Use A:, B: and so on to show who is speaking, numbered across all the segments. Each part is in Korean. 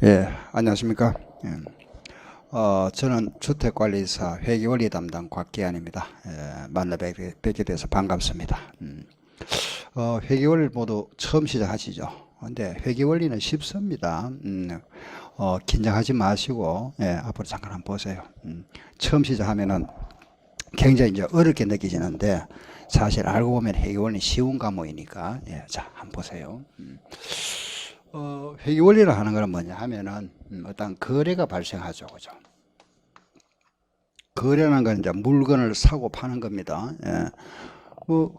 A: 예, 안녕하십니까. 예, 저는 주택관리사 회계원리 담당 곽기안입니다. 만나 뵙게 돼서 반갑습니다. 회계원리 모두 처음 시작하시죠. 근데 회계원리는 쉽습니다. 긴장하지 마시고, 앞으로 잠깐 한번 보세요. 처음 시작하면은 굉장히 이제 어렵게 느껴지는데, 사실 알고 보면 회계원리 쉬운 과목이니까, 자, 한번 보세요. 회계원리를 하는 것은 뭐냐 하면은 어떤 거래가 발생하죠. 그죠? 거래라는 건 이제 물건을 사고 파는 겁니다.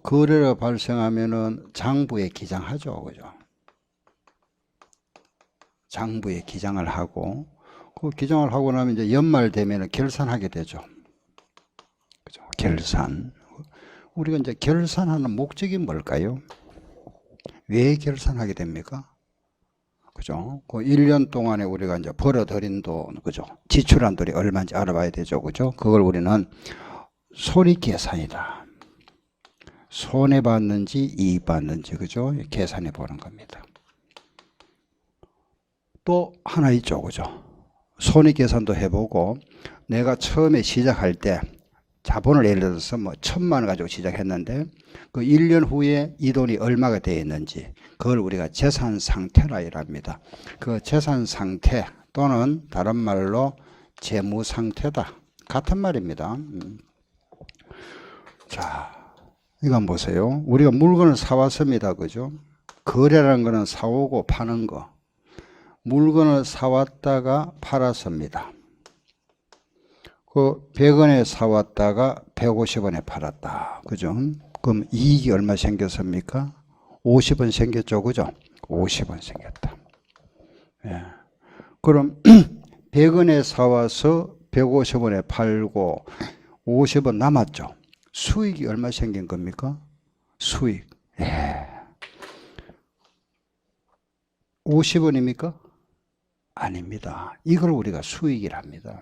A: 거래가 발생하면은 장부에 기장하죠. 그죠? 장부에 기장을 하고, 그 기장을 하고 나면 이제 연말 되면은 결산하게 되죠. 그죠? 결산. 우리가 이제 결산하는 목적이 뭘까요? 왜 결산하게 됩니까? 그죠? 그 1년 동안에 우리가 이제 벌어들인 돈, 그죠? 지출한 돈이 얼마인지 알아봐야 되죠. 그죠? 그걸 우리는 손익계산이다. 손해받는지 이익받는지, 그죠? 계산해 보는 겁니다. 또 하나 있죠. 그죠? 손익계산도 해보고, 내가 처음에 시작할 때 자본을 예를 들어서 뭐 1,000만 원 가지고 시작했는데 그 1년 후에 이 돈이 얼마가 되어 있는지 그걸 우리가 재산 상태라 이랍니다. 그 재산 상태 또는 다른 말로 재무 상태다. 같은 말입니다. 자, 이건 보세요. 우리가 물건을 사왔습니다. 그죠? 거래라는 거는 사오고 파는 거. 물건을 사왔다가 팔았습니다. 그 100원에 사왔다가 150원에 팔았다. 그죠? 그럼 이익이 얼마 생겼습니까? 50원 생겼죠. 그죠? 50원 생겼다. 예. 그럼 100원에 사와서 150원에 팔고 50원 남았죠. 수익이 얼마 생긴 겁니까? 수익. 예. 50원입니까? 아닙니다. 이걸 우리가 수익이랍니다.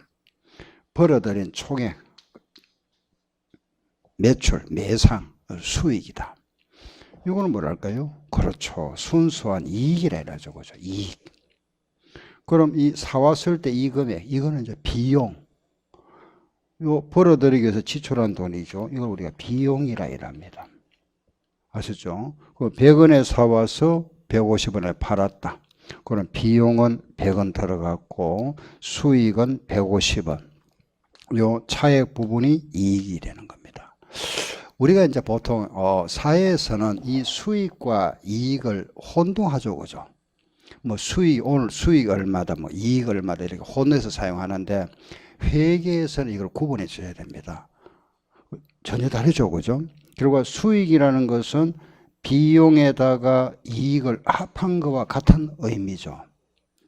A: 벌어들인 총액, 매출, 매상, 수익이다. 이거는 뭐랄까요? 그렇죠. 순수한 이익이라 해야죠. 그죠? 이익. 그럼 이 사왔을 때 이 금액, 이거는 이제 비용. 요 벌어들이기 위해서 지출한 돈이죠. 이걸 우리가 비용이라 이랍니다. 아시죠? 그 100원에 사와서 150원에 팔았다. 그럼 비용은 100원 들어갔고 수익은 150원. 요 차액 부분이 이익이 되는 겁니다. 우리가 이제 보통 사회에서는 이 수익과 이익을 혼동하죠. 그죠? 뭐 오늘 수익 얼마다, 뭐 이익 얼마다 이렇게 혼내서 사용하는데 회계에서는 이걸 구분해 줘야 됩니다. 전혀 다르죠. 그죠? 결국 수익이라는 것은 비용에다가 이익을 합한 것과 같은 의미죠.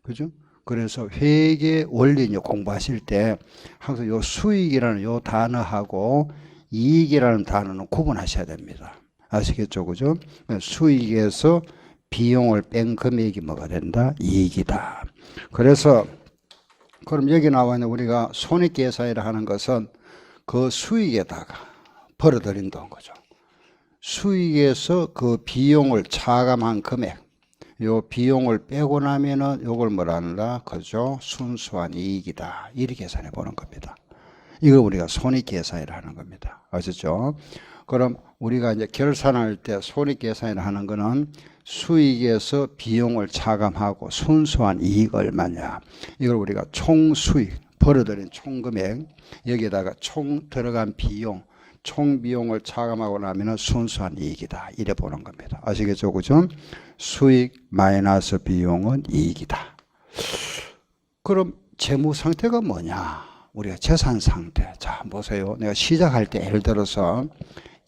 A: 그죠? 그래서 회계 원리 공부하실 때 항상 요 수익이라는 요 단어하고 이익이라는 단어는 구분하셔야 됩니다. 아시겠죠? 그죠? 수익에서 비용을 뺀 금액이 뭐가 된다? 이익이다. 그래서 그럼 여기 나와 있는 우리가 손익계산이라 하는 것은 그 수익에다가 벌어들인 돈 거죠. 수익에서 그 비용을 차감한 금액, 요 비용을 빼고 나면은 요걸 뭐라 하는가? 그죠? 순수한 이익이다. 이렇게 계산해 보는 겁니다. 이걸 우리가 손익계산이라 하는 겁니다. 아시죠? 그럼 우리가 이제 결산할 때 손익계산이라 하는 거는 수익에서 비용을 차감하고 순수한 이익 얼마냐. 이걸 우리가 총수익, 벌어들인 총금액, 여기에다가 총 들어간 비용, 총 비용을 차감하고 나면 순수한 이익이다. 이래 보는 겁니다. 아시겠죠? 그죠? 수익 마이너스 비용은 이익이다. 그럼 재무 상태가 뭐냐? 우리가 재산 상태. 자, 한번 보세요. 내가 시작할 때 예를 들어서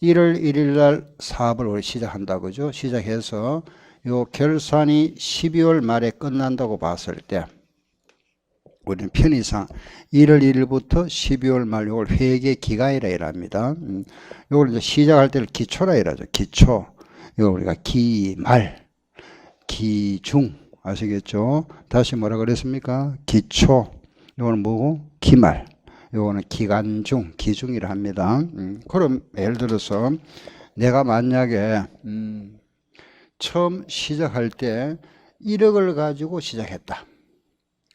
A: 1월 1일 날 사업을 우리 시작한다. 그죠? 시작해서 요 결산이 12월 말에 끝난다고 봤을 때 우리는 편의상 1월 1일부터 12월 말 요걸 회계 기간이라 이랍니다. 요걸 이제 시작할 때를 기초라 이라죠. 기초. 이걸 우리가 기말, 기중. 아시겠죠? 다시 뭐라 그랬습니까? 기초. 요거는 뭐고? 기말. 요거는 기간중, 기중이라 합니다. 그럼 예를 들어서 내가 만약에 처음 시작할 때 1억을 가지고 시작했다.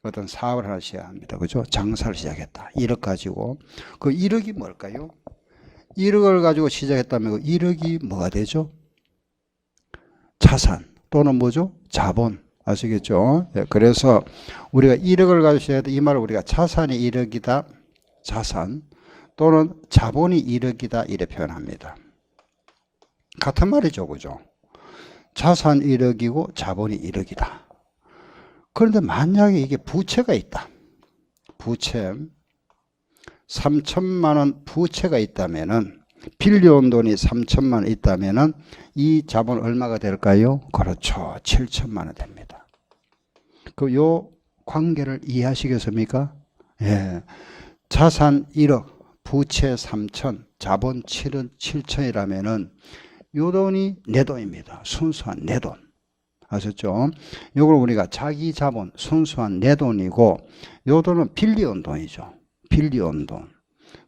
A: 어떤 사업을 하나 시작합니다. 그죠? 장사를 시작했다. 1억 가지고. 그 1억이 뭘까요? 1억을 가지고 시작했다면 그 1억이 뭐가 되죠? 자산 또는 뭐죠? 자본. 아시겠죠? 예, 그래서 우리가 1억을 가지고 시작했다. 이 말을 우리가 자산이 1억이다. 자산 또는 자본이 1억이다. 이래 표현합니다. 같은 말이죠. 그죠? 자산 1억이고 자본이 1억이다. 그런데 만약에 이게 부채가 있다. 부채 3천만 원 부채가 있다면은 빌려온 돈이 3천만 원 있다면은 이 자본 얼마가 될까요? 그렇죠. 7천만 원 됩니다. 그 요 관계를 이해하시겠습니까? 예. 자산 1억, 부채 3천, 자본 7은 7천이라면은 요 돈이 내 돈입니다. 순수한 내 돈. 아셨죠? 요걸 우리가 자기 자본, 순수한 내 돈이고, 요 돈은 빌려온 돈이죠. 빌려온 돈.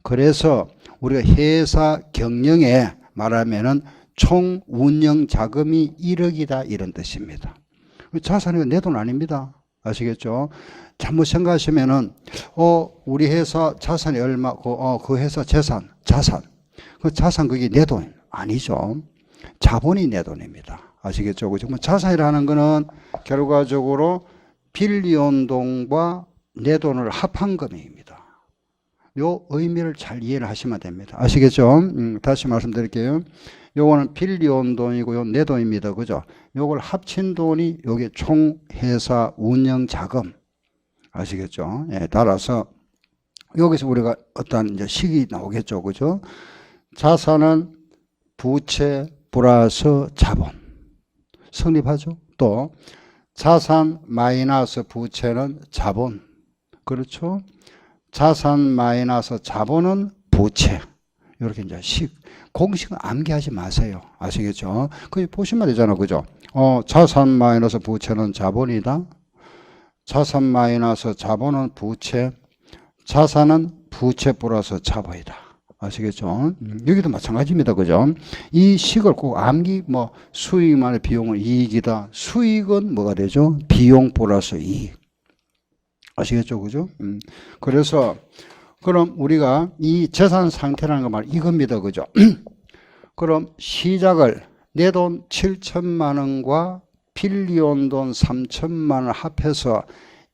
A: 그래서 우리가 회사 경영에 말하면은 총 운영 자금이 1억이다 이런 뜻입니다. 자산이 내 돈 아닙니다. 아시겠죠? 잘못 생각하시면은 우리 회사 자산이 얼마, 그 회사 재산, 자산. 그 자산 그게 내 돈 아니죠. 자본이 내 돈입니다. 아시겠죠? 그죠? 자산이라는 거는 결과적으로 빌려온 돈과 내 돈을 합한 금액입니다. 요 의미를 잘 이해를 하시면 됩니다. 아시겠죠? 다시 말씀드릴게요. 요거는 빌려온 돈이고 요 내 돈입니다. 그죠? 요걸 합친 돈이 요게 총 회사 운영 자금. 아시겠죠? 예, 따라서 여기서 우리가 어떤 이제 식이 나오겠죠. 그죠? 자산은 부채 플러스 자본. 성립하죠. 또 자산 마이너스 부채는 자본. 그렇죠? 자산 마이너스 자본은 부채. 이렇게 이제 공식은 암기하지 마세요. 아시겠죠? 그 보시면 되잖아. 그죠? 자산 마이너스 부채는 자본이다. 자산 마이너스 자본은 부채. 자산은 부채 플러스 자본이다. 아시겠죠? 여기도 마찬가지입니다. 그죠? 이 식을 꼭 암기, 수익만의 비용은 이익이다. 수익은 뭐가 되죠? 비용 플러스 이익. 아시겠죠? 그죠? 그래서, 그럼 우리가 이 재산 상태라는 거 말, 이겁니다. 그죠? 그럼 시작을 내 돈 7천만 원과 빌려온 돈 3천만 원을 합해서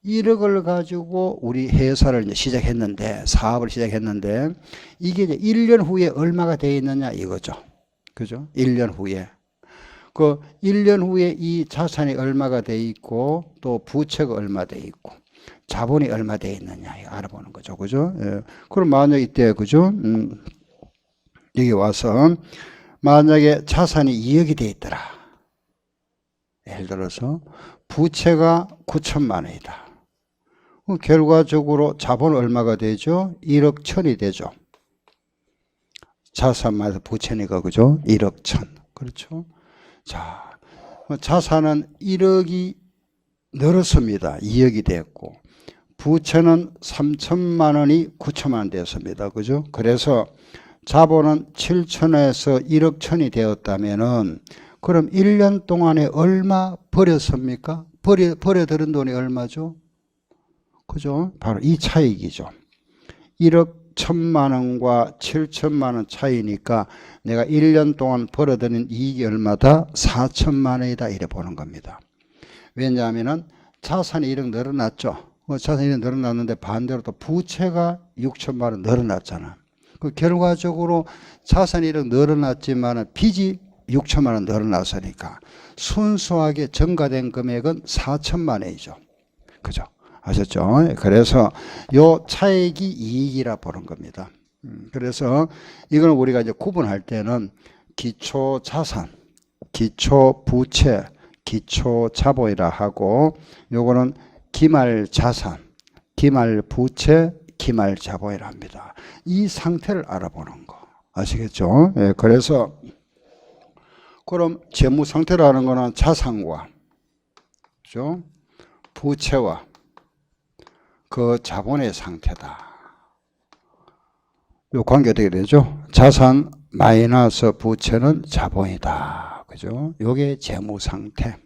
A: 1억을 가지고 우리 회사를 이제 시작했는데, 사업을 시작했는데, 이게 이제 1년 후에 얼마가 되어 있느냐 이거죠. 그죠? 1년 후에. 그 1년 후에 이 자산이 얼마가 되어 있고, 또 부채가 얼마 되어 있고, 자본이 얼마 되어 있느냐 이거 알아보는 거죠. 그죠? 예. 그럼 만약 이때, 그죠? 여기 와서, 만약에 자산이 2억이 되어 있더라. 예를 들어서, 부채가 9천만 원이다. 결과적으로 자본 얼마가 되죠? 1억 천이 되죠. 자산마다 부채니까 그죠? 1억 천. 그렇죠? 자, 자산은 1억이 늘었습니다. 2억이 됐고 부채는 3천만 원이 9천만 원 되었습니다. 그죠? 그래서 자본은 7천에서 1억 천이 되었다면은 그럼 1년 동안에 얼마 버렸습니까? 버려들은 돈이 얼마죠? 그죠? 바로 이 차익이죠. 1억 1천만 원과 7천만 원 차이니까 내가 1년 동안 벌어들인 이익이 얼마다? 4천만 원이다. 이래 보는 겁니다. 왜냐하면 자산이 1억 늘어났죠. 자산이 1억 늘어났는데 반대로 또 부채가 6천만 원 늘어났잖아. 그 결과적으로 자산이 1억 늘어났지만 빚이 6천만 원 늘어났으니까 순수하게 증가된 금액은 4천만 원이죠. 그죠? 아셨죠? 그래서 요 차액이 이익이라 보는 겁니다. 그래서 이걸 우리가 이제 구분할 때는 기초 자산, 기초 부채, 기초 자본이라 하고 요거는 기말 자산, 기말 부채, 기말 자본이라 합니다. 이 상태를 알아보는 거. 아시겠죠? 예, 그래서 그럼 재무 상태라는 거는 자산과 그죠? 부채와 그 자본의 상태다. 요 관계 어떻게 되죠? 자산 마이너스 부채는 자본이다. 그죠? 요게 재무 상태.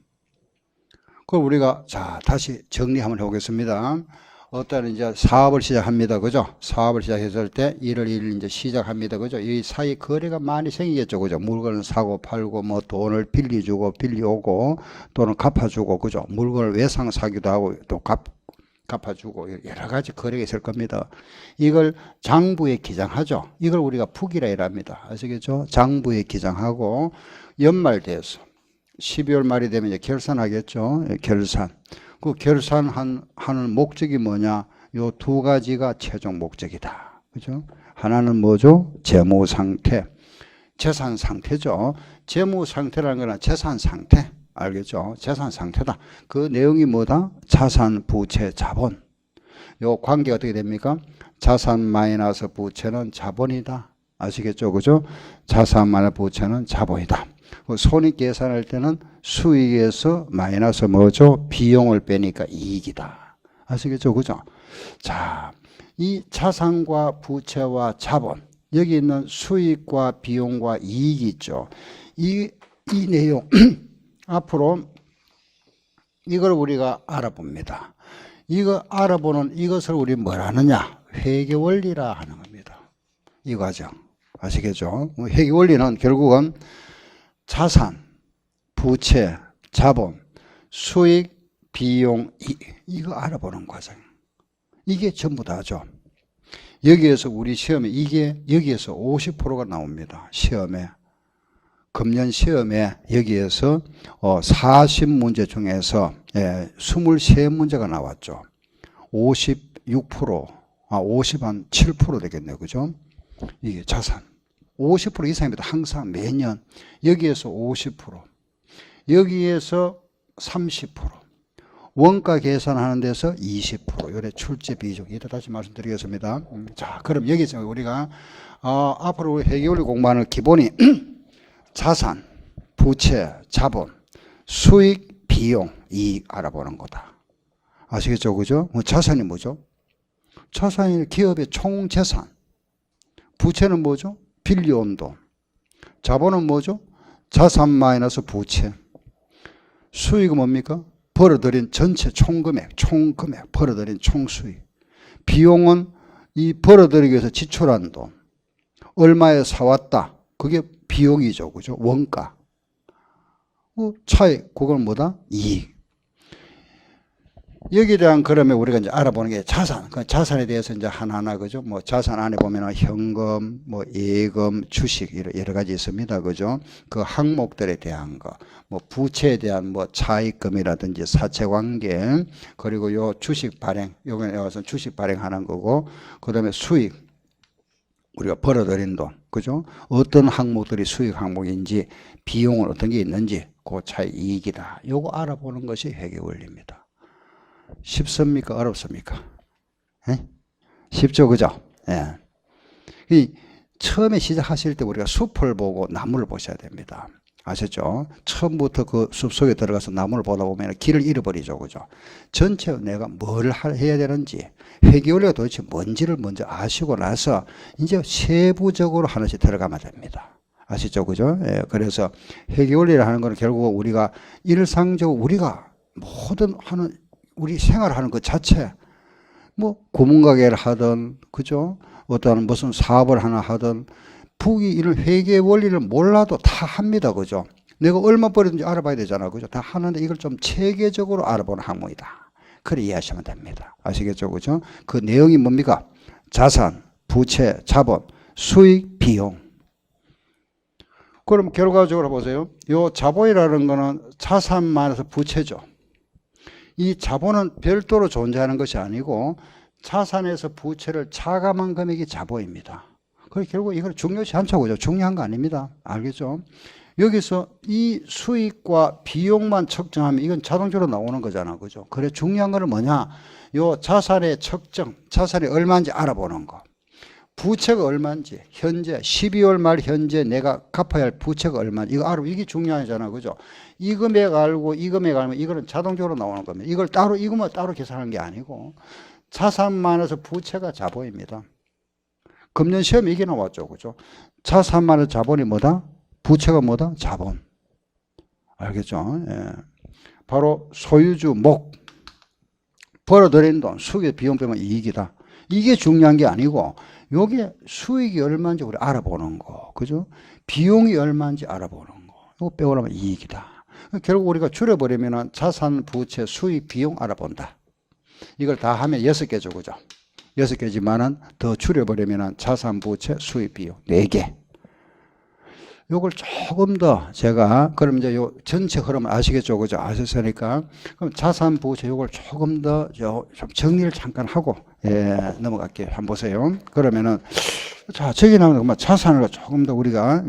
A: 그럼 우리가 자 다시 정리 한번 해보겠습니다. 어떤 이제 사업을 시작합니다. 그죠? 사업을 시작했을 때 1월 1일 이제 시작합니다. 그죠? 이 사이 거래가 많이 생기겠죠. 그죠? 물건을 사고 팔고 뭐 돈을 빌려주고 빌려오고 또는 갚아주고 그죠? 물건을 외상 사기도 하고 또 갚아주고 여러 가지 거래가 있을 겁니다. 이걸 장부에 기장하죠. 이걸 우리가 북이라 이랍니다. 아시겠죠? 장부에 기장하고 연말 돼서 12월 말이 되면 이제 결산하겠죠. 결산. 그 결산하는 목적이 뭐냐? 요 두 가지가 최종 목적이다. 그죠? 하나는 뭐죠? 재무 상태. 재산 상태죠. 재무 상태라는 거는 재산 상태. 알겠죠? 재산 상태다. 그 내용이 뭐다? 자산, 부채, 자본. 요 관계가 어떻게 됩니까? 자산 마이너스 부채는 자본이다. 아시겠죠? 그죠? 자산 마이너스 부채는 자본이다. 손익 계산할 때는 수익에서 마이너스 뭐죠? 비용을 빼니까 이익이다. 아시겠죠? 그죠? 자, 이 자산과 부채와 자본, 여기 있는 수익과 비용과 이익이 있죠. 이 내용, 앞으로 이걸 우리가 알아봅니다. 이거 알아보는 이것을 우리 뭐라 하느냐? 회계원리라 하는 겁니다. 이 과정. 아시겠죠? 회계원리는 결국은 자산, 부채, 자본, 수익, 비용, 이거 알아보는 과정. 이게 전부 다죠. 여기에서 우리 시험에 여기에서 50%가 나옵니다. 시험에. 금년 시험에 여기에서 40문제 중에서 23문제가 나왔죠. 56%, 57% 되겠네요. 그죠? 이게 자산. 50% 이상입니다. 항상 매년. 여기에서 50%, 여기에서 30%, 원가 계산하는 데서 20%. 요래 출제 비중. 이따 다시 말씀드리겠습니다. 자, 그럼 여기서 우리가 앞으로 회계원리 공부하는 기본이 자산, 부채, 자본, 수익, 비용, 이익 알아보는 거다. 아시겠죠? 그죠? 자산이 뭐죠? 자산이 기업의 총 재산. 부채는 뭐죠? 빌려온 돈. 자본은 뭐죠? 자산 마이너스 부채. 수익은 뭡니까? 벌어들인 전체 총금액, 벌어들인 총수익. 비용은 이 벌어들이기 위해서 지출한 돈. 얼마에 사왔다. 그게 비용이죠. 그죠? 원가. 차익, 그건 뭐다? 이익. 여기에 대한 그러면 우리가 이제 알아보는 게 자산. 그 자산에 대해서 이제 하나하나, 그죠? 뭐 자산 안에 보면은 현금, 뭐 예금, 주식, 여러 가지 있습니다. 그죠? 그 항목들에 대한 거. 뭐 부채에 대한 뭐 차익금이라든지 사채관계, 그리고 요 주식 발행, 요번에 와서 주식 발행하는 거고, 그 다음에 수익. 우리가 벌어들인 돈. 그죠? 어떤 항목들이 수익 항목인지, 비용은 어떤 게 있는지, 그 차익 이익이다. 요거 알아보는 것이 회계원리입니다. 쉽습니까? 어렵습니까? 예? 쉽죠? 그죠? 예. 처음에 시작하실 때 우리가 숲을 보고 나무를 보셔야 됩니다. 아셨죠? 처음부터 그 숲속에 들어가서 나무를 보다 보면 길을 잃어버리죠. 그죠? 전체 내가 뭘 해야 되는지, 회계원리가 도대체 뭔지를 먼저 아시고 나서 이제 세부적으로 하나씩 들어가면 됩니다. 아시죠? 그죠? 예. 그래서 회계원리를 하는 것은 결국 우리가 일상적으로 우리가 모든 하는 우리 생활하는 것 자체, 뭐 고문가게를 하든, 그죠? 어떤 무슨 사업을 하나 하든, 북이 이런 회계 원리를 몰라도 다 합니다. 그죠? 내가 얼마 벌었는지 알아봐야 되잖아. 그죠? 다 하는데 이걸 좀 체계적으로 알아보는 학문이다. 그래 이해하시면 됩니다. 아시겠죠? 그죠? 그 내용이 뭡니까? 자산, 부채, 자본, 수익, 비용. 그럼 결과적으로 보세요. 요 자본이라는 거는 자산만에서 부채죠. 이 자본은 별도로 존재하는 것이 아니고 자산에서 부채를 차감한 금액이 자본입니다. 그래서 결국 이걸 중요시 않죠. 그죠? 중요한 거 아닙니다. 알겠죠? 여기서 이 수익과 비용만 측정하면 이건 자동적으로 나오는 거잖아. 그죠? 그래 중요한 거는 뭐냐? 요 자산의 측정, 자산이 얼마인지 알아보는 거. 부채가 얼마인지, 현재 12월 말 현재 내가 갚아야 할 부채가 얼마인지 이거 알고 이게 중요하잖아. 그죠? 이 금액 알고 이 금액 알면 이거는 자동적으로 나오는 겁니다. 이걸 따로 이것만 따로 계산하는 게 아니고 자산만에서 부채가 자본입니다. 금년 시험에 이게 나왔죠. 그죠? 자산만에서 자본이 뭐다? 부채가 뭐다? 자본. 알겠죠? 예. 바로 소유주 목 벌어들인 돈 수익 비용 빼면 이익이다. 이게 중요한 게 아니고 요게 수익이 얼마인지 우리 알아보는 거, 그죠? 비용이 얼마인지 알아보는 거. 이거 빼고 나면 이익이다. 결국 우리가 줄여버리면 자산, 부채, 수익, 비용 알아본다. 이걸 다 하면 6개죠, 그죠? 6개지만은 더 줄여버리면 자산, 부채, 수익, 비용 4개. 요걸 조금 더 제가 그럼 이제 요 전체 흐름 아시겠죠, 그죠? 아셨으니까 그럼 자산, 부채 요걸 조금 더 좀 정리를 잠깐 하고 넘어갈게요. 한번 보세요. 그러면은 자 저기 나오는 자산을 조금 더 우리가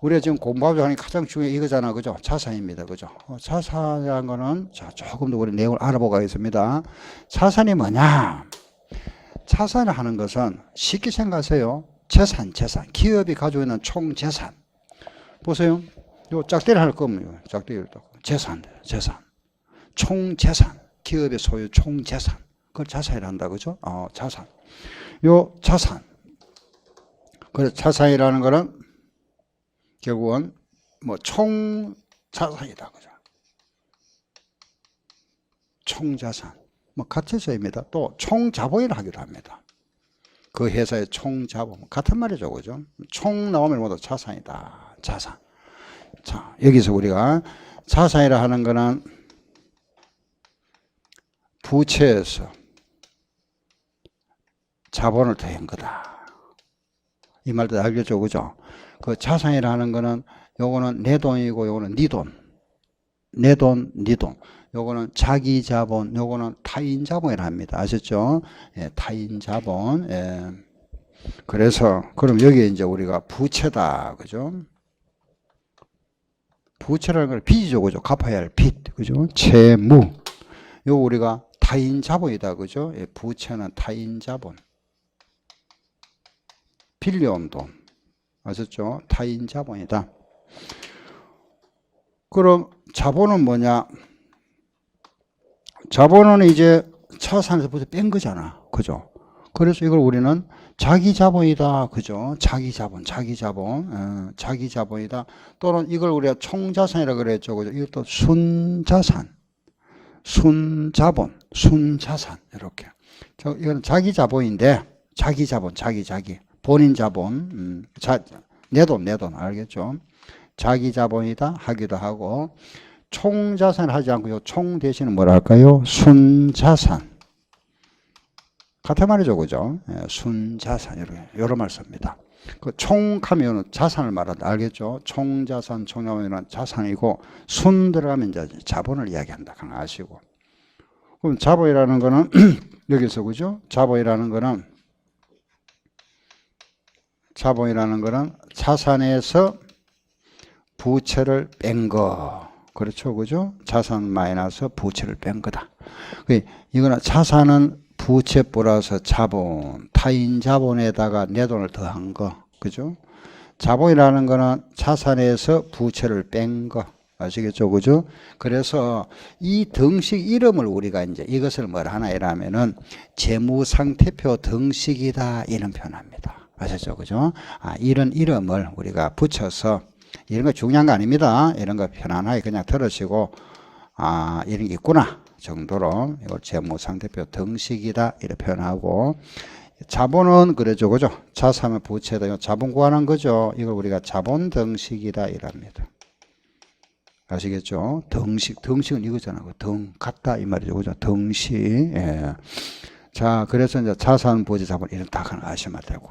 A: 우리가 지금 공부하고 하는 가장 중요한 이거잖아, 그죠? 자산입니다, 그죠? 자산이라는 거는 자 조금 더 우리 내용을 알아보고 가겠습니다. 자산이 뭐냐? 자산을 하는 것은 쉽게 생각하세요. 재산. 기업이 가지고 있는 총 재산. 보세요. 요 짝대를 할 거면 짝대기를 딱 재산. 총 재산. 기업의 소유 총 재산. 그걸 자산이라 한다, 그죠? 자산. 요 자산. 그래서 자산이라는 거는 결국은 뭐 총 자산이다, 그죠? 총 자산. 뭐 같은 소입니다. 또 총 자본이라 하기도 합니다. 그 회사의 총 자본 같은 말이죠, 그죠? 총 나오면 모두 자산이다. 자산. 자, 여기서 우리가 자산이라 하는 거는 부채에서 자본을 더한 거다. 이 말도 알겠죠, 그죠? 그 자산이라 하는 거는 요거는 내 돈이고 요거는 네 돈. 내 돈, 네 돈. 요거는 자기 자본, 요거는 타인 자본이라 합니다. 아셨죠? 예, 타인 자본. 예. 그래서 그럼 여기에 이제 우리가 부채다, 그죠? 부채라는 건 빚이죠, 그죠? 갚아야 할 빚, 그죠? 채무. 요거 우리가 타인 자본이다, 그죠? 예, 부채는 타인 자본. 빌려온 돈. 아셨죠? 타인 자본이다. 그럼 자본은 뭐냐? 자본은 이제 자산에서 부터 뺀 거잖아. 그죠? 그래서 이걸 우리는 자기 자본이다. 그죠? 자기 자본이다. 또는 이걸 우리가 총자산이라 그랬죠. 그죠? 이것도 순자산. 순자본, 순자산. 이렇게. 이건 자기 자본인데, 자기. 본인 자본. 내 돈. 알겠죠? 자기 자본이다. 하기도 하고, 총자산을 하지 않고 요 총 대신은 뭐라 할까요? 순자산. 같은 말이죠, 그죠? 예, 순자산 이런 말 씁니다. 그 총하면 자산을 말한다, 알겠죠? 총자산, 총자본은 자산이고 순 들어가면 이제 자본을 이야기한다, 그냥 아시고. 그럼 자본이라는 거는 여기서 그죠? 자본이라는 거는 자산에서 부채를 뺀 거. 그렇죠, 그죠? 자산 마이너스 부채를 뺀 거다. 이거는 자산은 부채 플러스 자본, 타인 자본에다가 내 돈을 더한 거, 그죠? 자본이라는 거는 자산에서 부채를 뺀 거, 아시겠죠, 그죠? 그래서 이 등식 이름을 우리가 이제 이것을 뭘 하나 이라면은 재무상태표 등식이다 이런 표현합니다. 아셨죠, 그죠? 이런 이름을 우리가 붙여서 이런 거 중요한 거 아닙니다. 이런 거 편안하게 그냥 들으시고 이런 게 있구나 정도로 이걸 재무상태표 등식이다 이렇게 표현하고, 자본은 그러죠, 그죠? 자산은 부채다. 자본 구하는 거죠. 이걸 우리가 자본 등식이다 이랍니다. 아시겠죠? 등식은 이거잖아. 등 같다 이 말이죠, 그죠? 등식. 예. 자, 그래서 이제 자산, 부채, 자본 이런 다 아시면 되고.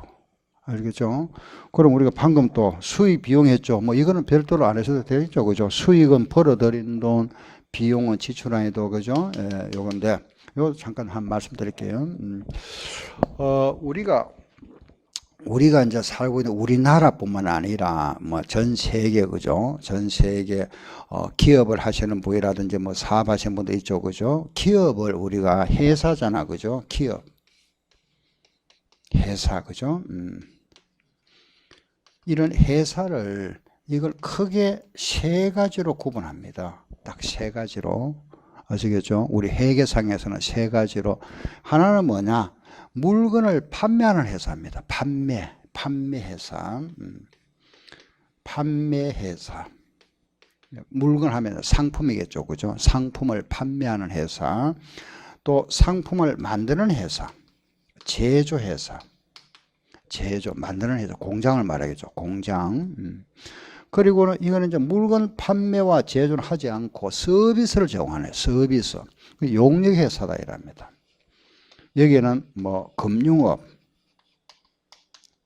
A: 알겠죠? 그럼 우리가 방금 또 수익, 비용 했죠. 뭐 이거는 별도로 안 하셔도 되겠죠, 그죠? 수익은 벌어들인 돈, 비용은 지출한 돈, 그죠? 예, 요건데, 요 잠깐 한 말씀 드릴게요. 우리가 이제 살고 있는 우리나라뿐만 아니라 뭐 전 세계, 그죠? 전 세계 기업을 하시는 분이라든지 뭐 사업하시는 분도 있죠, 그죠? 기업을 우리가 회사잖아, 그죠? 기업. 회사, 그죠? 이런 회사를 이걸 크게 세 가지로 구분합니다. 딱 세 가지로. 아시겠죠? 우리 회계상에서는 세 가지로. 하나는 뭐냐? 물건을 판매하는 회사입니다. 판매회사. 판매회사. 물건 하면 상품이겠죠. 그죠? 상품을 판매하는 회사, 또 상품을 만드는 회사, 제조회사, 만드는 회사, 공장을 말하겠죠. 공장. 그리고는 이거는 이제 물건 판매와 제조를 하지 않고 서비스를 제공하는 서비스. 용역회사다 이랍니다. 여기에는 뭐 금융업,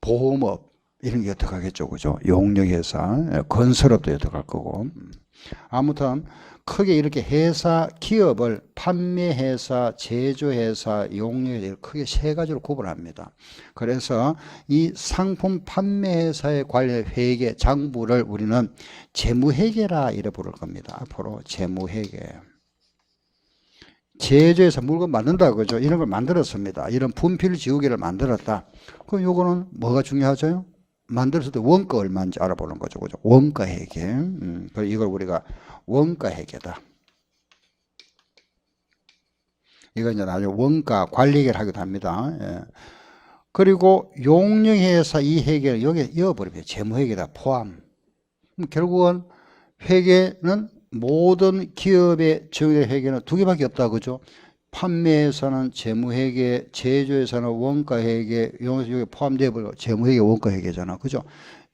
A: 보험업 이런 게 들어가겠죠. 그죠? 용역회사, 건설업도 들어갈 거고. 아무튼 크게 이렇게 회사, 기업을 판매회사, 제조회사, 용역회사 크게 세 가지로 구분합니다. 그래서 이 상품 판매회사에 관련 회계, 장부를 우리는 재무회계라 이래 부를 겁니다. 앞으로 재무회계. 제조해서 물건 만든다 그죠? 이런 걸 만들었습니다. 이런 분필 지우개를 만들었다. 그럼 요거는 뭐가 중요하죠? 만들었을 때 원가 얼마인지 알아보는 거죠. 그죠? 원가 회계. 이걸 우리가 원가 회계다. 이거 이제 나중에 원가 관리 회계를 하기도 합니다. 예. 그리고 용역회사 이 회계를 여기에 이어버리면 재무회계다 포함. 결국은 회계는 모든 기업의 정의 회계는 두 개밖에 없다. 그죠? 판매에서는 재무회계, 제조에서는 원가회계, 여기 포함되어 버리고 재무회계, 원가회계잖아. 그죠?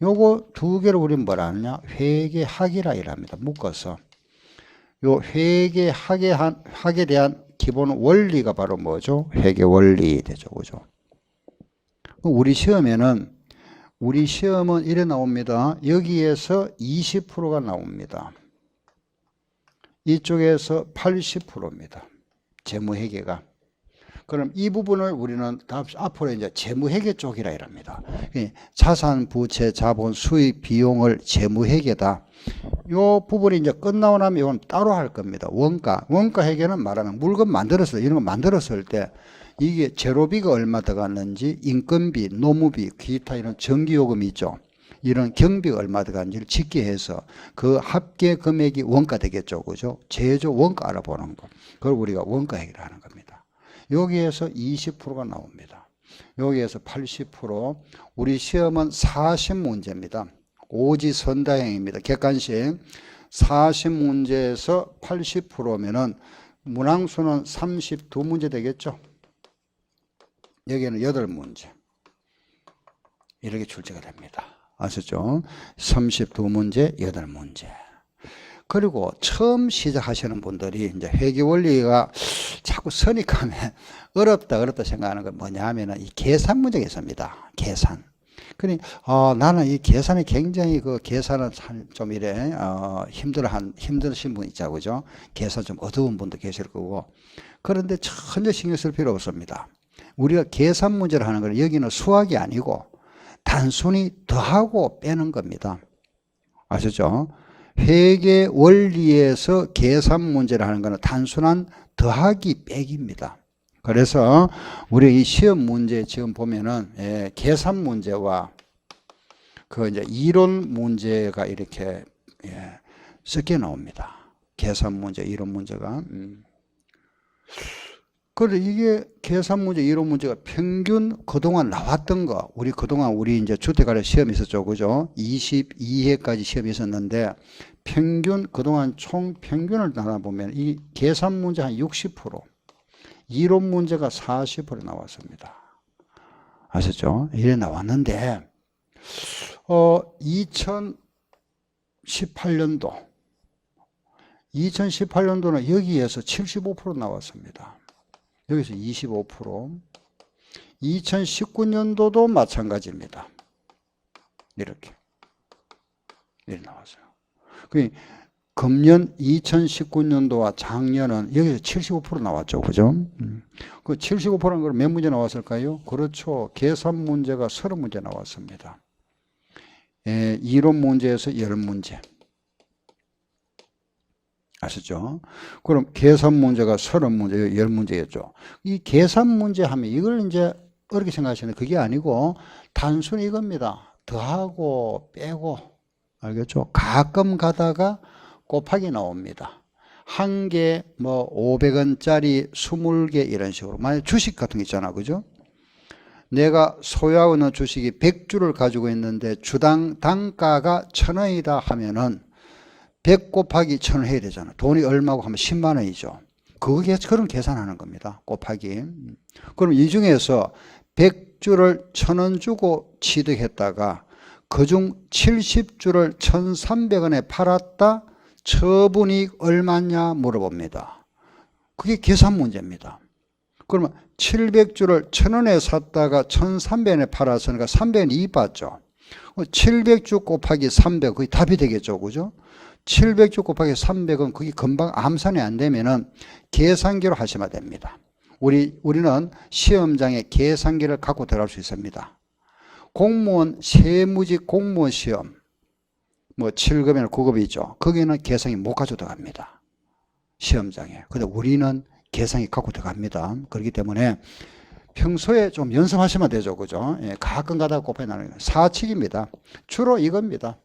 A: 요거 두 개를 우리는 뭐라 하느냐? 회계학이라 이랍니다. 묶어서. 요 회계학에 대한 기본 원리가 바로 뭐죠? 회계 원리 되죠. 그죠? 우리 시험은 이래 나옵니다. 여기에서 20%가 나옵니다. 이쪽에서 80%입니다. 재무회계가. 그럼 이 부분을 우리는 앞으로 이제 재무회계 쪽이라 이랍니다. 자산, 부채, 자본, 수익, 비용을 재무회계다. 요 부분이 이제 끝나고 나면 이건 따로 할 겁니다. 원가 회계는 말하면 물건 만들었을 때, 이런 거 만들었을 때 이게 재료비가 얼마 들어갔는지, 인건비, 노무비, 기타 이런 전기요금이 있죠. 이런 경비가 얼마 들어간지를 집계해서 그 합계 금액이 원가 되겠죠. 그죠? 제조 원가 알아보는 거. 그걸 우리가 원가 회계를 하는 겁니다. 여기에서 20%가 나옵니다. 여기에서 80%. 우리 시험은 40문제입니다. 오지선다형입니다. 객관식 40문제에서 80%면은 문항수는 32문제 되겠죠. 여기는 8문제. 이렇게 출제가 됩니다. 아셨죠? 32문제, 8문제. 그리고 처음 시작하시는 분들이 이제 회계 원리가 자꾸 서니까 어렵다 생각하는 건 뭐냐 하면은 이 계산 문제가 있습니다. 계산. 그러니, 나는 이 계산이 굉장히 계산은 좀 이래, 힘드신 분 있죠. 그죠? 계산 좀 어두운 분도 계실 거고. 그런데 전혀 신경 쓸 필요 없습니다. 우리가 계산 문제를 하는 건 여기는 수학이 아니고 단순히 더하고 빼는 겁니다. 아시죠? 회계 원리에서 계산 문제를 하는 것은 단순한 더하기 빼기입니다. 그래서 우리 이 시험 문제 지금 보면은 계산 문제와 이제 이론 문제가 이렇게 섞여 나옵니다. 계산 문제, 이론 문제가. 그래 이게 계산 문제, 이론 문제가 평균 그동안 나왔던 거, 그동안 우리 이제 주택관리 시험이 있었죠. 그죠? 22회까지 시험이 있었는데 평균 그동안 총 평균을 나눠보면 이 계산 문제 한 60%, 이론 문제가 40% 나왔습니다. 아셨죠? 이래 나왔는데 2018년도는 여기에서 75% 나왔습니다. 여기서 25%. 2019년도도 마찬가지입니다. 이렇게 나왔어요. 금년 2019년도와 작년은 여기서 75% 나왔죠. 그죠? 그 75%는 그럼 몇 문제 나왔을까요? 그렇죠. 계산 문제가 30문제 나왔습니다. 이론 문제에서 10문제. 아시죠? 그럼 계산 문제가 30문제, 10문제였죠. 이 계산 문제 하면 이걸 이제 어렵게 생각하시는데 그게 아니고 단순히 이겁니다. 더하고 빼고, 알겠죠? 가끔 가다가 곱하기 나옵니다. 한 개, 500원짜리 20개 이런 식으로. 만약 주식 같은 거 있잖아. 그죠? 내가 소유하고 있는 주식이 100주를 가지고 있는데 주당 단가가 1,000원이다 하면은 100 곱하기 1000을 해야 되잖아. 돈이 얼마고 하면 10만 원이죠. 그게 그런 계산하는 겁니다. 곱하기. 그럼 이 중에서 100주를 1000원 주고 취득했다가 그중 70주를 1300원에 팔았다. 처분이익 얼마냐 물어봅니다. 그게 계산 문제입니다. 그러면 700주를 1000원에 샀다가 1300원에 팔았으니까 300원 이익 받죠. 700주 곱하기 300 그게 답이 되겠죠. 그죠? 700주 곱하기 300은 그게 금방 암산이 안 되면은 계산기로 하시면 됩니다. 우리는 시험장에 계산기를 갖고 들어갈 수 있습니다. 공무원 세무직 공무원 시험 뭐 7급이나 9급이죠. 거기는 계산기 못 가지고 들어갑니다. 시험장에. 근데 우리는 계산기 갖고 들어갑니다. 그렇기 때문에 평소에 좀 연습하시면 되죠. 그죠? 예, 가끔 가다가 곱해 나누는 거. 사칙입니다. 주로 이겁니다.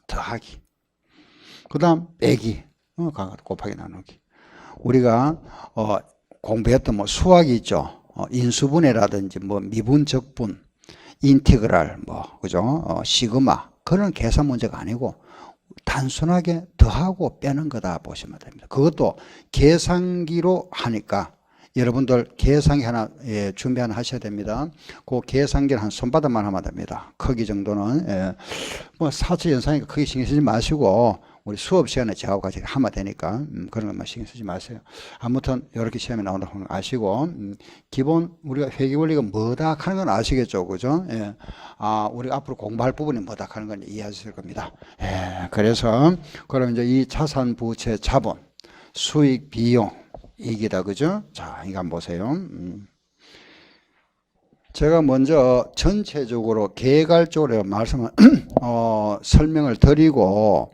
A: 더하기. 그 다음 빼기. 곱하기 나누기. 우리가 공부했던 뭐 수학이 있죠. 인수분해라든지 뭐 미분, 적분, 인티그랄 뭐 그죠? 시그마 그런 계산 문제가 아니고 단순하게 더하고 빼는 거다 보시면 됩니다. 그것도 계산기로 하니까 여러분들 계산기 하나 준비 하나 하셔야 됩니다. 그 계산기를 한 손바닥만 하면 됩니다. 크기 정도는 뭐 사치 연산이니까 크게 신경 쓰지 마시고 우리 수업 시간에 저하고 같이 하면 되니까 그런 것만 신경 쓰지 마세요. 아무튼 이렇게 시험에 나온다고 하는 거 아시고 기본 우리가 회계 원리가 뭐다 하는 건 아시겠죠, 그죠? 예. 우리가 앞으로 공부할 부분이 뭐다 하는 건 이해하실 겁니다. 예. 그래서 그럼 이제 이 자산, 부채, 자본, 수익, 비용 이기다, 그죠? 자, 이거 한번 보세요. 제가 먼저 전체적으로 개괄적으로 말씀을 설명을 드리고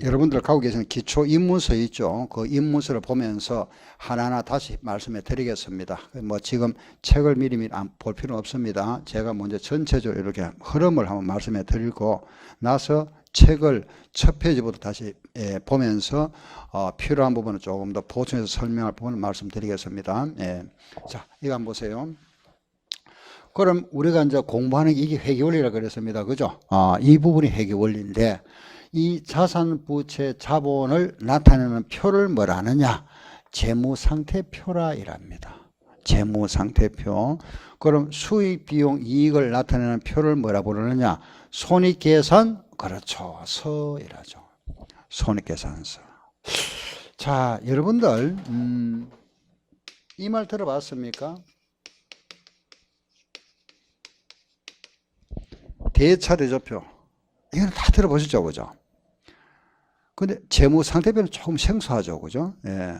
A: 여러분들 갖고 계시는 기초 입문서 있죠. 그 입문서를 보면서 하나하나 다시 말씀해 드리겠습니다. 뭐 지금 책을 미리 볼 필요는 없습니다. 제가 먼저 전체적으로 이렇게 흐름을 한번 말씀해 드리고 나서 책을 첫 페이지부터 다시 보면서 필요한 부분은 조금 더 보충해서 설명할 부분을 말씀드리겠습니다. 자, 이거 한번 보세요. 그럼 우리가 이제 공부하는 게 이게 회계원리라 그랬습니다. 그죠? 이 부분이 회계원리인데 이 자산, 부채, 자본을 나타내는 표를 뭐라 하느냐? 재무상태표라 이랍니다. 재무상태표. 그럼 수익, 비용, 이익을 나타내는 표를 뭐라 부르느냐? 손익계산, 그렇죠. 서이라죠. 손익계산서. 자, 여러분들 이 말 들어봤습니까? 대차대조표. 이건 다 들어보셨죠, 그죠? 근데 재무상태표는 조금 생소하죠, 그죠? 예.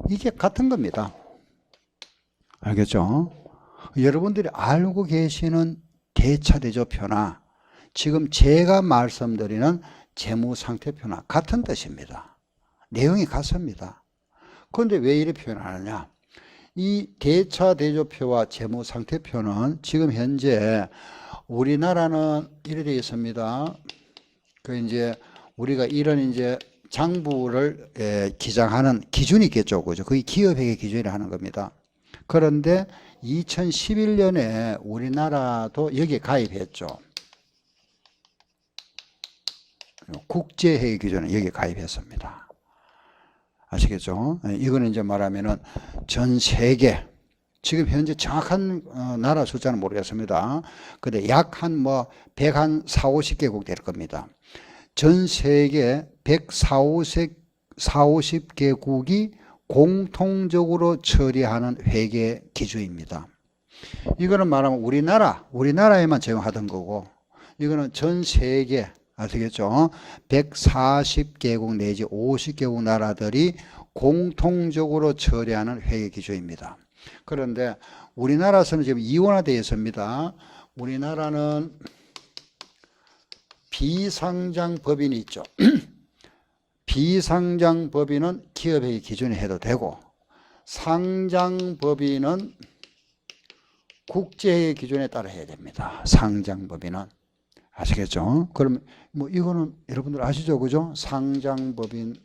A: 이게 같은 겁니다. 알겠죠? 여러분들이 알고 계시는 대차대조표나 지금 제가 말씀드리는 재무상태표나 같은 뜻입니다. 내용이 같습니다. 그런데 왜 이렇게 표현하느냐? 이 대차대조표와 재무상태표는 지금 현재 우리나라는 이래 되어 있습니다. 이제 우리가 이런 이제 장부를 기장하는 기준이 있겠죠, 그죠? 그게 기업회계 기준이라 하는 겁니다. 그런데 2011년에 우리나라도 여기에 가입했죠. 국제회계 기준에 여기에 가입했습니다. 아시겠죠? 이거는 이제 말하면은 전 세계 지금 현재 정확한 나라 숫자는 모르겠습니다. 근데 약 한 뭐 140, 50개국 될 겁니다. 전 세계 140, 50개국이 공통적으로 처리하는 회계 기준입니다. 이거는 말하면 우리나라에만 적용하던 거고, 이거는 전 세계, 아시겠죠? 140개국 내지 50개국 나라들이 공통적으로 처리하는 회계 기준입니다. 그런데 우리나라에서는 지금 이원화되어 있습니다. 우리나라는 비상장 법인이 있죠. 비상장 법인은 기업회계 기준에 해도 되고 상장 법인은 국제회계 기준에 따라 해야 됩니다. 상장 법인은 아시겠죠? 그럼 뭐 이거는 여러분들 아시죠, 그죠? 상장 법인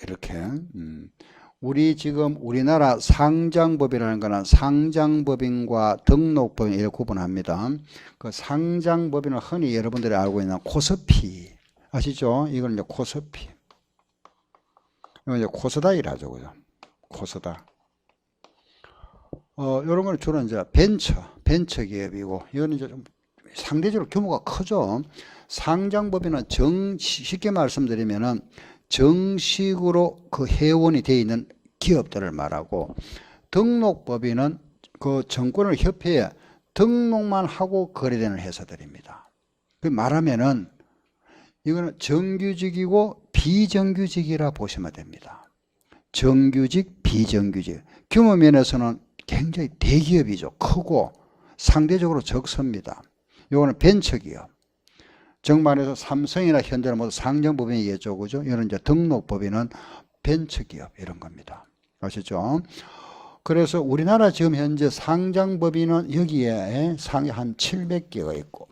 A: 이렇게. 우리 지금 우리나라 상장법이라는 거는 상장법인과 등록법인 이렇게 구분합니다. 그 상장법인은 흔히 여러분들이 알고 있는 코스피 아시죠? 이건 이제 코스피. 이건 이제 코스닥이라죠, 그죠? 코스닥. 요런 거는 주로 이제 벤처 기업이고, 이거는 이제 좀 상대적으로 규모가 크죠. 상장법인은 쉽게 말씀드리면은 정식으로 그 회원이 되어 있는 기업들을 말하고, 등록법인은 그 정권을 협회에 등록만 하고 거래되는 회사들입니다. 그 말하면은 이거는 정규직이고 비정규직이라 보시면 됩니다. 정규직, 비정규직. 규모 면에서는 굉장히 대기업이죠. 크고 상대적으로 적습니다. 요거는 벤처기업. 정말해서 삼성이나 현대는 모두 상장법인이겠죠. 그죠? 이런 이제 등록법인은 벤처기업 이런 겁니다. 아시죠? 그래서 우리나라 지금 현재 상장법인은 여기에 상위 한 700개가 있고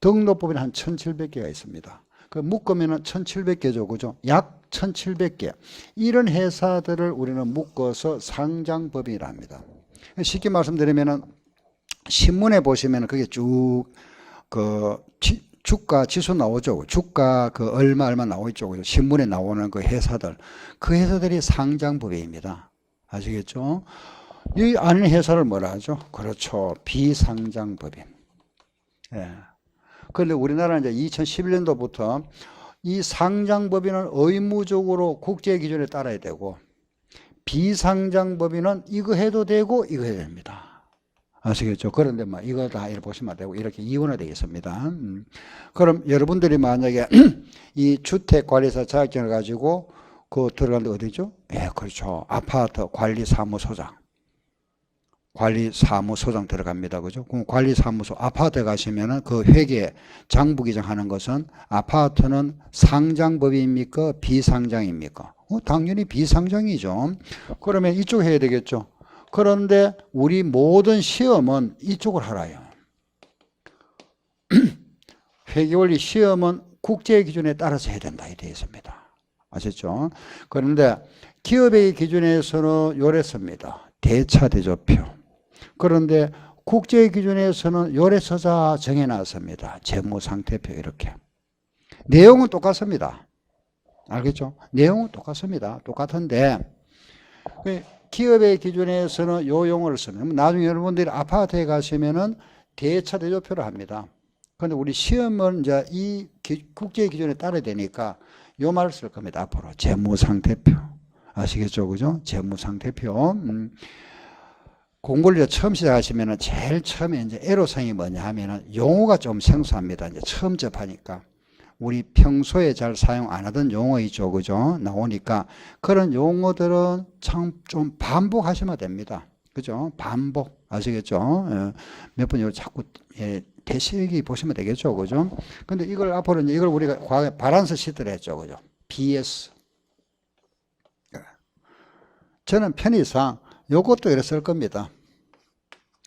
A: 등록법인 한 1700개가 있습니다. 그 묶으면은 1700개죠. 그죠? 약 1700개. 이런 회사들을 우리는 묶어서 상장법인이라 합니다. 쉽게 말씀드리면은 신문에 보시면 그게 쭉 그 주가 지수 나오죠. 주가 그 얼마 나오죠. 신문에 나오는 그 회사들. 그 회사들이 상장법인입니다. 아시겠죠? 이 아닌 회사를 뭐라 하죠? 그렇죠. 비상장법인. 예. 그런데 우리나라는 이제 2011년도부터 이 상장법인은 의무적으로 국제 기준에 따라야 되고, 비상장법인은 이거 해도 되고 이거 해야 됩니다. 아시겠죠? 그런데 뭐 이거 다 이렇게 보시면 되고 이렇게 이원화되어 있습니다. 그럼 여러분들이 만약에 이 주택관리사 자격증을 가지고 그 들어간 데 어디죠? 예, 그렇죠. 아파트 관리사무소장. 관리사무소장 들어갑니다. 그죠? 그럼 관리사무소, 아파트에 가시면은 그 회계 장부기장 하는 것은 아파트는 상장법인입니까? 비상장입니까? 당연히 비상장이죠. 그러면 이쪽 해야 되겠죠. 그런데 우리 모든 시험은 이쪽을 하라요. 회계원리 시험은 국제 기준에 따라서 해야 된다. 이렇게 되어 있습니다. 아셨죠? 그런데 기업의 기준에서는 요래 씁니다. 대차 대조표. 그런데 국제 기준에서는 요래 서자 정해놨습니다. 재무상태표 이렇게. 내용은 똑같습니다. 알겠죠? 내용은 똑같습니다. 똑같은데 기업의 기준에서는 요 용어를 쓰면 나중에 여러분들이 아파트에 가시면은 대차 대조표를 합니다. 그런데 우리 시험은 이제 이 국제 기준에 따라야 되니까 요 말을 쓸 겁니다. 앞으로 재무상태표. 아시겠죠? 그죠? 재무상태표. 공부를 처음 시작하시면은 제일 처음에 이제 애로사항이 뭐냐 하면은 용어가 좀 생소합니다. 이제 처음 접하니까. 우리 평소에 잘 사용 안 하던 용어 있죠. 그죠? 나오니까 그런 용어들은 참 좀 반복하시면 됩니다. 그죠? 반복. 아시겠죠? 예. 몇 번 자꾸 대시기 보시면 되겠죠. 그죠? 근데 이걸 앞으로 이제 이걸 우리가 과거에 바란스 시트를 했죠. 그죠? BS. 저는 편의상 요것도 이렇게 쓸 겁니다.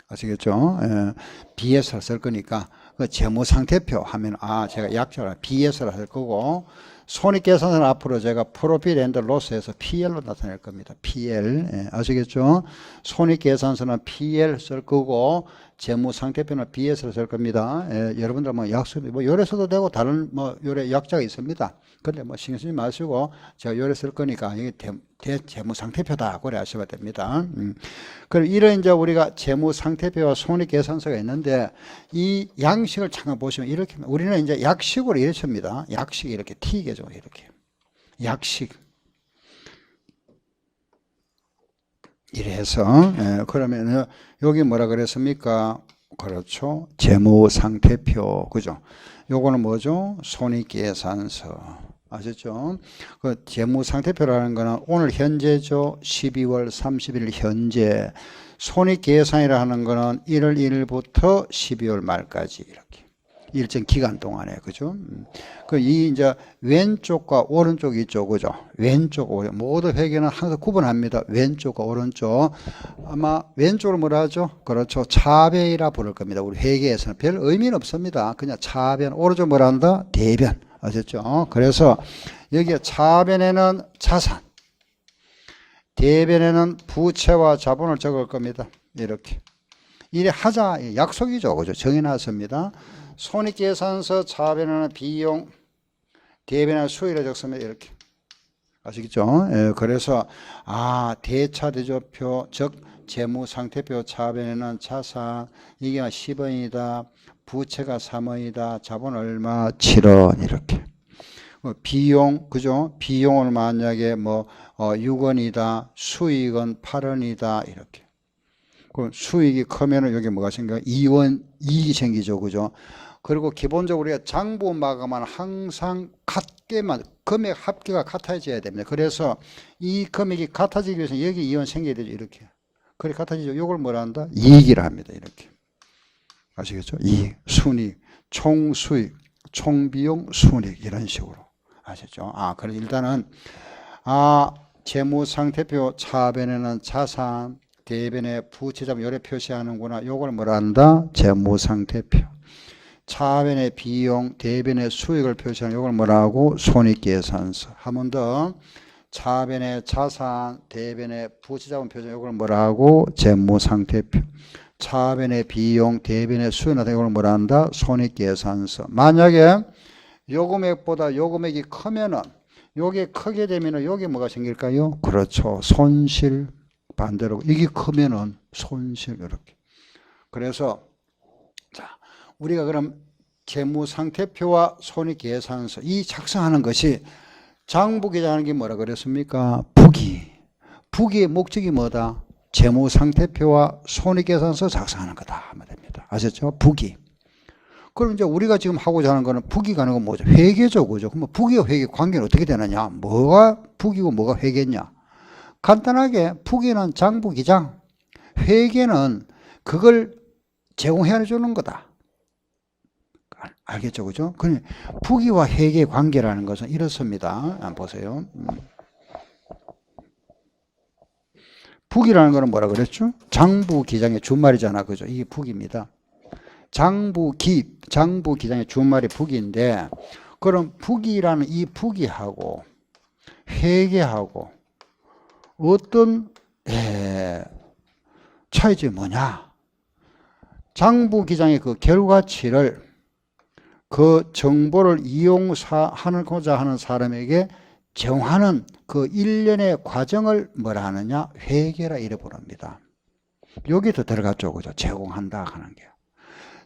A: 아시겠죠? 예. BS를 쓸 거니까 그 재무상태표 하면 제가 약자라 BS를 할 거고, 손익계산서는 앞으로 제가 프로핏 앤드 로스에서 PL로 나타낼 겁니다. PL. 예, 아시겠죠? 손익계산서는 PL 쓸 거고 재무상태표는 BS를 쓸 겁니다. 예, 여러분들 뭐 약속 요래 써도 되고 다른 뭐 요래 약자가 있습니다. 근데 뭐 신경 쓰지 마시고 제가 요래 쓸 거니까 이게 재무상태표다 그래 하시면 됩니다. 그럼 이런 이제 우리가 재무상태표와 손익계산서가 있는데 이 양식을 잠깐 보시면 이렇게 우리는 이제 약식으로 이렇게 칩니다. 약식 이렇게 T개죠. 이렇게 약식 이래서 그러면 여기 뭐라 그랬습니까? 그렇죠. 재무상태표. 그죠? 요거는 뭐죠? 손익계산서. 아셨죠? 그 재무상태표라는 거는 오늘 현재죠. 12월 30일 현재. 손익계산이라는 거는 1월 1일부터 12월 말까지 이렇게 일정 기간 동안에. 그죠? 그 이 이제 왼쪽과 오른쪽이 있죠. 그죠? 왼쪽, 오른쪽. 모두 회계는 항상 구분합니다. 왼쪽과 오른쪽. 아마 왼쪽을 뭐라 하죠? 그렇죠. 차변이라 부를 겁니다. 우리 회계에서는 별 의미는 없습니다. 그냥 차변. 오른쪽 뭐라 한다? 대변. 아셨죠? 그래서 여기에 차변에는 자산. 대변에는 부채와 자본을 적을 겁니다. 이렇게. 이래 하자 약속이죠. 그죠? 정해놨습니다. 손익계산서 차변에는 비용, 대변에는 수익을 적습니다. 이렇게. 아시겠죠? 예, 그래서 대차대조표 즉 재무상태표 차변에는 자산 이게 10원이다. 부채가 3원이다. 자본 얼마? 7원 이렇게. 비용 그죠? 비용을 만약에 6원이다. 수익은 8원이다. 이렇게. 그 수익이 크면은 여기 뭐가 생겨? 2원 이익이 생기죠. 그죠? 그리고 기본적으로 우리가 장부 마감은 항상 같게만 금액 합계가 같아져야 됩니다. 그래서 이 금액이 같아지기 위해서 여기 이원 생겨야 되죠. 이렇게. 그래 같아지죠. 이걸 뭐라 한다? 이익이라 합니다. 이렇게. 아시겠죠? 이익, 순이익, 총수익, 총비용, 순이익 이런 식으로. 아셨죠? 그래서 일단은 재무상태표 차변에는 자산, 대변에 부채자본 요래 표시하는구나. 요걸 뭐라 한다? 재무상태표. 차변의 비용, 대변의 수익을 표시하는 이걸 뭐라고? 손익계산서. 한 번 더. 차변의 자산, 대변의 부채자본 표시하는 이걸 뭐라고? 재무상태표. 차변의 비용, 대변의 수익 나타내는 이걸 뭐라 한다? 손익계산서. 만약에 요 금액보다 요 금액이 크면은 요게 크게 되면은 요게 뭐가 생길까요? 그렇죠. 손실. 반대로 이게 크면은 손실 이렇게. 그래서 우리가 그럼 재무상태표와 손익계산서 이 작성하는 것이 장부기자라는 게 뭐라 그랬습니까? 부기의 목적이 뭐다? 재무상태표와 손익계산서 작성하는 거다 하면 됩니다. 아셨죠? 부기. 그럼 이제 우리가 지금 하고자 하는 거는 부기가 하는 건 뭐죠? 회계죠. 그죠? 그럼 부기와 회계 관계는 어떻게 되느냐? 뭐가 부기고 뭐가 회계냐? 간단하게 부기는 장부기장, 회계는 그걸 제공해 주는 거다. 알겠죠? 그죠? 부기와 회계의 관계라는 것은 이렇습니다. 한번 보세요. 부기라는 것은 뭐라 그랬죠? 장부기장의 준말이잖아. 그죠? 이게 부기입니다. 장부기장의 준말이 부기인데, 그럼 부기라는 이 부기하고 회계하고 어떤 차이점이 뭐냐? 장부기장의 그 결과치를 그 정보를 이용하고자 하는 사람에게 제공하는 그 일련의 과정을 뭐라 하느냐? 회계라 이래 부릅니다. 여기도 들어갔죠. 그죠? 제공한다 하는 게.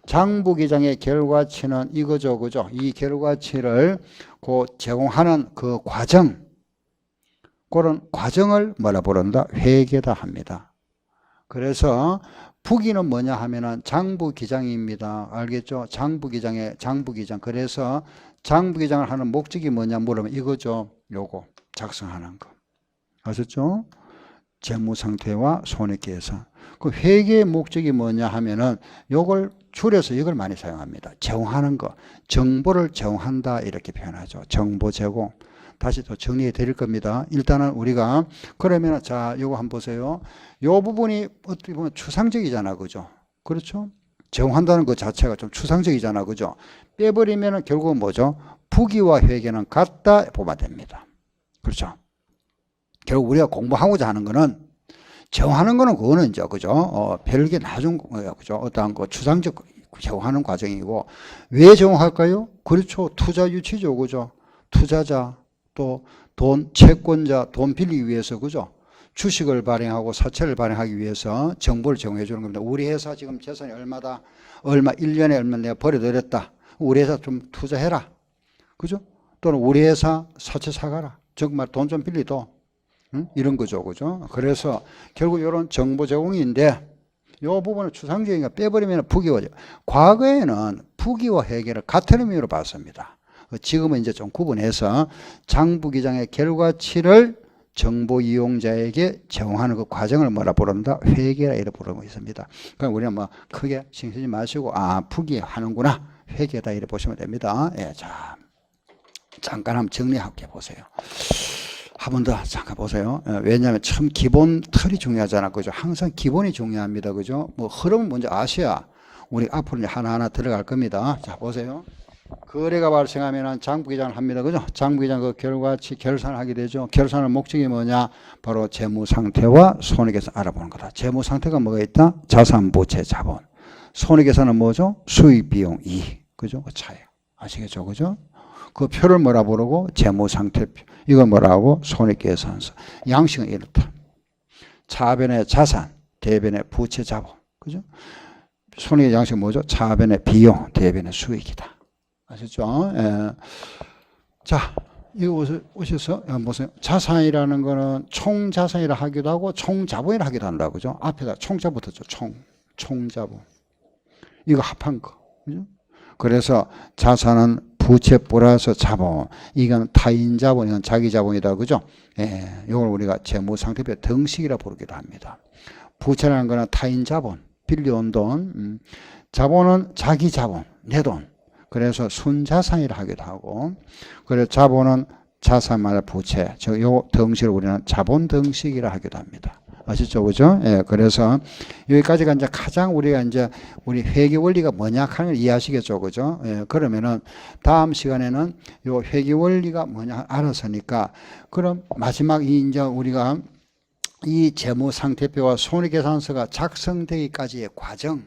A: 장부기장의 결과치는 이거죠. 그죠? 이 결과치를 제공하는 그 과정, 그런 과정을 뭐라 부른다? 회계다 합니다. 그래서 부기는 뭐냐 하면은 장부기장입니다. 알겠죠? 장부기장. 그래서 장부기장을 하는 목적이 뭐냐 물으면 이거죠. 요거 작성하는 거. 아셨죠? 재무상태와 손익계산. 그 회계의 목적이 뭐냐 하면은 요걸 줄여서 이걸 많이 사용합니다. 제공하는 거. 정보를 제공한다 이렇게 표현하죠. 정보 제공. 다시 또 정리해 드릴 겁니다. 일단은 우리가 그러면 요거 한번 보세요. 요 부분이 어떻게 보면 추상적이잖아. 그죠? 그렇죠? 제공한다는 것 자체가 좀 추상적이잖아. 그죠? 빼버리면 결국은 뭐죠? 부기와 회계는 같다 보면 됩니다. 그렇죠? 결국 우리가 공부하고자 하는 거는 제공하는 거는 그거는 이제 그죠? 별게 나중 거예요. 그죠? 어떠한 거 추상적 제공하는 과정이고 왜 제공할까요? 그렇죠. 투자 유치죠. 그죠? 투자자 또 돈, 채권자, 돈 빌리기 위해서, 그죠? 주식을 발행하고 사채를 발행하기 위해서 정보를 제공해 주는 겁니다. 우리 회사 지금 재산이 얼마다, 1년에 얼마 내가 벌어들였다. 우리 회사 좀 투자해라. 그죠? 또는 우리 회사 사채 사가라. 정말 돈 좀 빌리도. 이런 거죠. 그죠? 그래서 결국 이런 정보 제공인데, 이 부분은 추상적인가 빼버리면 부기화죠. 과거에는 부기와 회계를 같은 의미로 봤습니다. 지금은 이제 좀 구분해서 장부기장의 결과치를 정보 이용자에게 제공하는 그 과정을 뭐라 부른다? 회계라 이렇게 부르고 있습니다. 그럼 우리는 뭐 크게 신경 쓰지 마시고 부기 하는구나. 회계다 이렇게 보시면 됩니다. 예, 자, 잠깐 한번 정리할게 보세요. 한 번 더 잠깐 보세요. 왜냐하면 참 기본 틀이 중요하잖아. 그죠? 항상 기본이 중요합니다. 그죠? 뭐 흐름을 먼저 아셔야 우리 앞으로 이제 하나하나 들어갈 겁니다. 자, 보세요. 거래가 발생하면 장부기장을 합니다. 그죠? 장부기장 그 결과치 결산을 하게 되죠. 결산의 목적이 뭐냐? 바로 재무 상태와 손익계산 알아보는 거다. 재무 상태가 뭐가 있다? 자산, 부채, 자본. 손익계산은 뭐죠? 수익, 비용, 이익. 그죠? 그 차이. 아시겠죠? 그죠? 그 표를 뭐라 부르고? 재무 상태표. 이건 뭐라고? 손익계산서. 양식은 이렇다. 차변의 자산, 대변의 부채, 자본. 그죠? 손익의 양식은 뭐죠? 차변의 비용, 대변의 수익이다. 아셨죠? 예. 자, 이거 오셔서 보세요. 자산이라는 거는 총자산이라 하기도 하고 총자본이라 하기도 한다고. 그죠? 앞에다 총자 붙었죠. 총자본. 이거 합한 거. 그죠? 그래서 자산은 부채 플러스 자본. 이건 타인 자본, 이건 자기 자본이다. 그죠? 예. 이걸 우리가 재무상태표 등식이라 부르기도 합니다. 부채라는 거는 타인 자본, 빌려온 돈. 자본은 자기 자본, 내 돈. 그래서 순자산이라 하기도 하고, 그래서 자본은 자산마다 부채, 즉 요 등식을 우리는 자본 등식이라 하기도 합니다. 아시죠, 그죠? 예, 그래서 여기까지가 이제 가장 우리가 이제 우리 회계 원리가 뭐냐 하는 걸 이해하시겠죠, 그죠? 예, 그러면은 다음 시간에는 요 회계 원리가 뭐냐 알아서니까, 그럼 마지막 이제 우리가 이 재무 상태표와 손익계산서가 작성되기까지의 과정,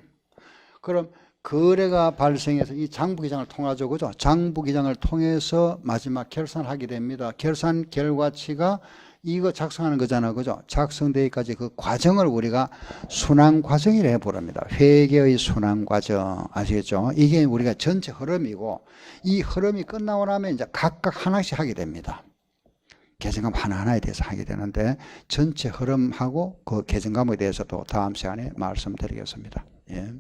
A: 그럼 거래가 발생해서 이 장부기장을 통하죠. 그죠? 장부기장을 통해서 마지막 결산을 하게 됩니다. 결산 결과치가 이거 작성하는 거잖아. 그죠? 작성되기까지 그 과정을 우리가 순환 과정이라 해보랍니다. 회계의 순환 과정. 아시겠죠? 이게 우리가 전체 흐름이고, 이 흐름이 끝나고 나면 이제 각각 하나씩 하게 됩니다. 계정감 하나하나에 대해서 하게 되는데, 전체 흐름하고 그 계정감에 대해서도 다음 시간에 말씀드리겠습니다. 예.